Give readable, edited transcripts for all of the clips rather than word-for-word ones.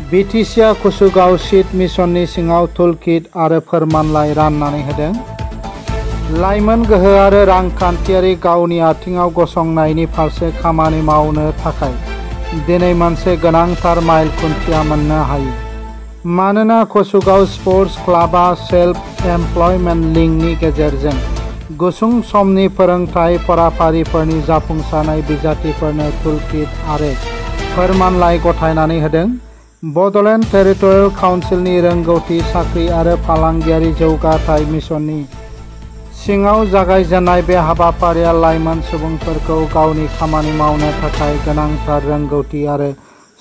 बिटिसिआ कुसुगाव seat मिशननि सिङाव toolkit आरो फोरमानलाइ राननानै होदों। लाइमोन गोहो आरो रांखान्थियारि गावनि आथिङाव गसंनायनि फारसे खामानि मावनो थाखाय दिनै मोनसे गोनांथार माइल खुन्थिया मोननो हायो। मानोना कुसुगाव स्पर्ट्स क्लाबआ सेल्फ एमप्लयमेन्ट लिंकनि गेजेरजों गुसुं समनि फोरोंथाय फराफारिफोरनि जाफुंसारनाय बिजाथिफोरनो टुलकिट आरो फोरमानलाइ गथायनानै होदों। बड'लेण्ड टेरिटरियेल काउन्सिलनि रोंगौथि साख्रि आरो फालांगियारि जौगाथाय मिशननि सिङाव जागायजेननाय बे हाबाफारिया लाइमोन सुबुंफोरखौ गावनि खामानि मावनो थाखाय गोनांथार रोंगौथि आरो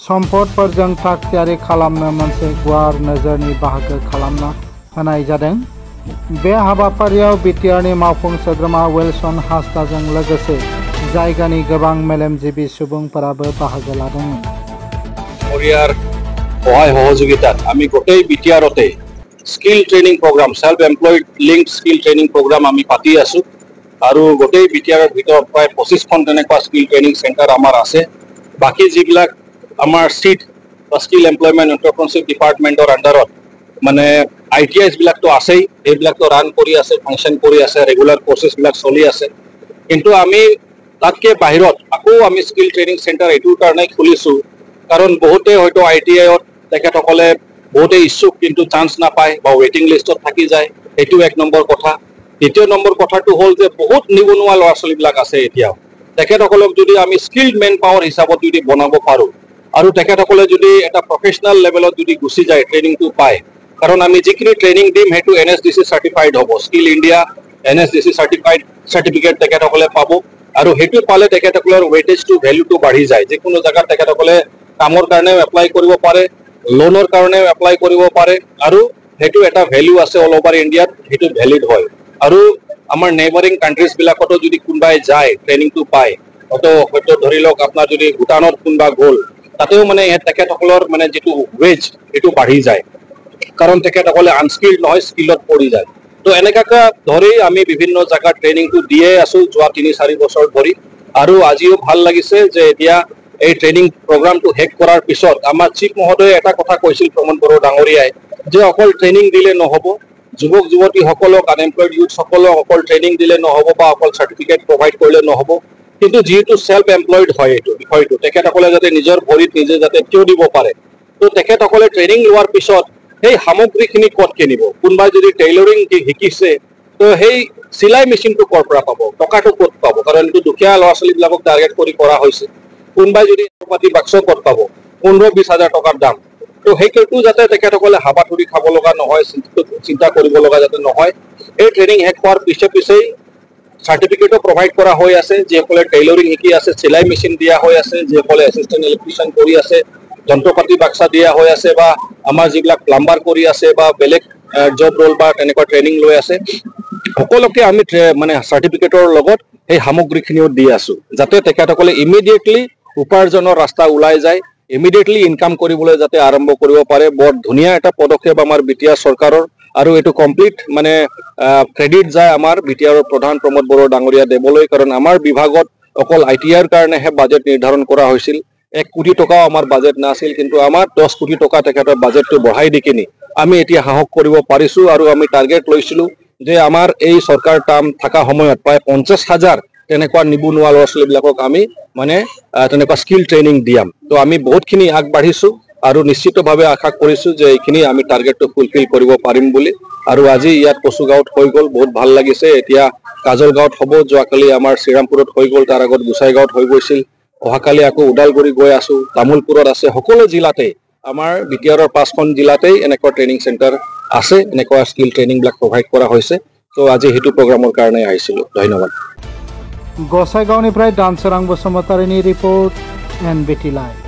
सम्पदफोरजों थाग-थियारि खालामनो मोनसे गुवार नोजोरनि बाहागो खालामना होनाय जादों। बे हाबाफारियाव बिटिआरनि मावफुं सोद्रोमा विल्सन हासदाजों लोगोसे जायगानि गोबां मेलेमजिबि सुबुंफोराबो बाहागो लादोंमोन। সহায় সহযোগিতাত আমি গোটেই বিটিআৰতে skill training program self employed link skill training program আমি পাতি আছো আৰু গোটেই বিটিআৰৰ ভিতৰত প্ৰায় 25খন তেনেকুৱা স্কিল ট্ৰেইনিং চেণ্টাৰ আমাৰ আছে। বাকি যিবিলাক আমাৰ সিট বা স্কিল এমপ্লয়মেণ্ট এণ্টাৰপ্ৰেনিয়ৰশ্বিপ ডিপাৰ্টমেণ্টৰ আণ্ডাৰত মানে ITIs বিলাকতো আছেই, এইবিলাকতো ৰান কৰি আছে, ফাংচন কৰি আছে, ৰেগুলাৰ প্ৰচেছবিলাক চলি আছে। কিন্তু আমি তাতকে বাহিৰত আকৌ আমি স্কিল ট্ৰেইনিং চেণ্টাৰ এইটোৰ কাৰণে খুলিছোঁ কাৰণ বহুতে হয়তো ITIত তেখেতসকলে বহুতে ইচ্ছুক কিন্তু চান্স নাপায় বা ৱেটিং লিষ্টত থাকি যায়, এইটো এক নম্বৰ কথা। দ্বিতীয় নম্বৰ কথাটো হ'ল যে বহুত নিবনুৱা ল'ৰা ছোৱালীবিলাক আছে এতিয়াও। তেখেতসকলক যদি আমি স্কিল্ড মেন পাৱাৰ হিচাপত যদি বনাব পাৰোঁ আৰু তেখেতসকলে যদি এটা প্ৰফেচনেল লেভেলত যদি গুচি যায় ট্ৰেইনিংটো পায়, কাৰণ আমি যিখিনি ট্ৰেইনিং দিম সেইটো NSDC চাৰ্টিফাইড হ'ব। স্কিল ইণ্ডিয়া NSDC চাৰ্টিফিকেট তেখেতসকলে পাব আৰু সেইটো পালে তেখেতসকলৰ ৱেটেজটো ভেলুটো বাঢ়ি যায়। যিকোনো জেগাত তেখেতসকলে কামৰ কাৰণেও এপ্লাই কৰিব পাৰে, লোনৰ কাৰণেও এপ্লাই কৰিব পাৰে আৰু সেইটো এটা ভেলু আছে অল অভাৰ ইণ্ডিয়াত, সেইটো ভেলিড হয়। আৰু আমাৰ নেইবাৰিং কাণ্ট্ৰিজবিলাকতো যদি কোনোবাই যায় ট্ৰেইনিংটো পায়, হয়তো ধৰি লওক আপোনাৰ যদি ভূটানত কোনোবা গ'ল তাতেও মানে তেখেতসকলৰ মানে যিটো ৱেজ সেইটো বাঢ়ি যায় কাৰণ তেখেতসকলে আনস্কিল্ড নহয়, স্কিলত পৰি যায়। তো এনেকুৱাকৈ ধৰি আমি বিভিন্ন জেগাত ট্ৰেইনিংটো দিয়ে আছোঁ যোৱা 3-4 বছৰ ধৰি। আৰু আজিও ভাল লাগিছে যে এতিয়া এই ট্ৰেইনিং প্ৰগ্ৰামটো শেষ কৰাৰ পিছত আমাৰ চিফ মহোদয়ে এটা কথা কৈছিল প্ৰমোদ বড়ো ডাঙৰীয়াই যে অকল ট্ৰেইনিং দিলে নহ'ব, যুৱক যুৱতীসকলক আনএমপ্লয়ড ইউথসকলক অকল ট্ৰেইনিং দিলে নহ'ব বা অকল চাৰ্টিফিকেট প্ৰভাইড কৰিলে নহ'ব, কিন্তু যিহেতু সেল্ফ এমপ্লয়ড হয় এইটো বিষয়টো তেখেতসকলে যাতে নিজৰ ভৰিত নিজে যাতে থিয় দিব পাৰে। তো তেখেতসকলে ট্ৰেইনিং লোৱাৰ পিছত সেই সামগ্ৰীখিনি ক'ত কিনিব, কোনোবাই যদি টেইলৰিং শিকিছে তো সেই চিলাই মেচিনটো ক'ৰ পৰা পাব, টকাটো ক'ত পাব, কাৰণ এইটো দুখীয়া ল'ৰা ছোৱালীবিলাকক টাৰ্গেট কৰি কৰা হৈছে। কোনোবাই যদি পাতি বাক্স ক'ত পাব, 15-20 হাজাৰ টকাৰ দাম। তো সেইটো যাতে তেখেতসকলে হাবাথুৰি খাব লগা নহয়, চিন্তা কৰিব লগা যাতে নহয়, এই ট্ৰেইনিং শেষ হোৱাৰ পিছেই চাৰ্টিফিকেটো প্ৰভাইড কৰা হৈ আছে। যিসকলে টেইলৰিং শিকি আছে চিলাই মেচিন দিয়া হৈ আছে, যিসকলে এছিষ্টেণ্ট ইলেক্ট্ৰিচিয়ান কৰি আছে যন্ত্ৰ পাতি বাক্সা দিয়া হৈ আছে, বা আমাৰ যিবিলাক প্লাম্বাৰ কৰি আছে বা বেলেগ জব ৰোল বা তেনেকুৱা ট্ৰেইনিং লৈ আছে, সকলোকে আমি মানে চাৰ্টিফিকেটৰ লগত সেই সামগ্ৰীখিনিও দি আছোঁ যাতে তেখেতসকলে ইমিডিয়েটলি উপাৰ্জনৰ ৰাস্তা ওলাই যায়, ইমিডিয়েটলি ইনকাম কৰিবলৈ যাতে আৰম্ভ কৰিব পাৰে। বৰ ধুনীয়া এটা পদক্ষেপ আমাৰ বিটিআৰ চৰকাৰৰ আৰু এইটো কমপ্লিট মানে ক্ৰেডিট যায় আমাৰ বিটিআৰৰ প্ৰধান প্ৰমোদ বড়ো ডাঙৰীয়া দেৱলৈ, কাৰণ আমাৰ বিভাগত অকল ITIৰ কাৰণেহে বাজেট নিৰ্ধাৰণ কৰা হৈছিল। 1 কোটি টকাও আমাৰ বাজেট নাছিল, কিন্তু আমাৰ 10 কোটি টকা তেখেতৰ বাজেটটো বঢ়াই দি কিনি আমি এতিয়া সাহস কৰিব পাৰিছোঁ। আৰু আমি টাৰ্গেট লৈছিলোঁ যে আমাৰ এই চৰকাৰ টাৰ্ম থকা সময়ত প্ৰায় 50,000 তেনেকুৱা নিবনুৱা ল'ৰা ছোৱালীবিলাকক আমি মানে তেনেকুৱা স্কিল ট্ৰেইনিং দিয়াম। তো আমি বহুতখিনি আগবাঢ়িছোঁ আৰু নিশ্চিতভাৱে আশা কৰিছোঁ যে এইখিনি আমি টাৰ্গেটটো ফুলফিল কৰিব পাৰিম বুলি। আৰু আজি ইয়াত কচুগাঁৱত হৈ গ'ল, বহুত ভাল লাগিছে। এতিয়া কাজলগাঁৱত হ'ব, যোৱাকালি আমাৰ শ্ৰীৰামপুৰত হৈ গ'ল, তাৰ আগত গোসাইগাঁৱত হৈ গৈছিল, অহাকালি আকৌ ওদালগুৰি গৈ আছোঁ, তামোলপুৰত আছে। সকলো জিলাতে আমাৰ বিটিআৰৰ 5খন জিলাতেই এনেকুৱা ট্ৰেইনিং চেণ্টাৰ আছে, এনেকুৱা স্কিল ট্ৰেইনিংবিলাক প্ৰভাইড কৰা হৈছে। তো আজি সেইটো প্ৰগ্ৰামৰ কাৰণে আহিছিলোঁ। ধন্যবাদ। গোসাইগাঁৱনিफ्राय दानसोरां बसुमतारीनि रिपर्ट NBT लाइव।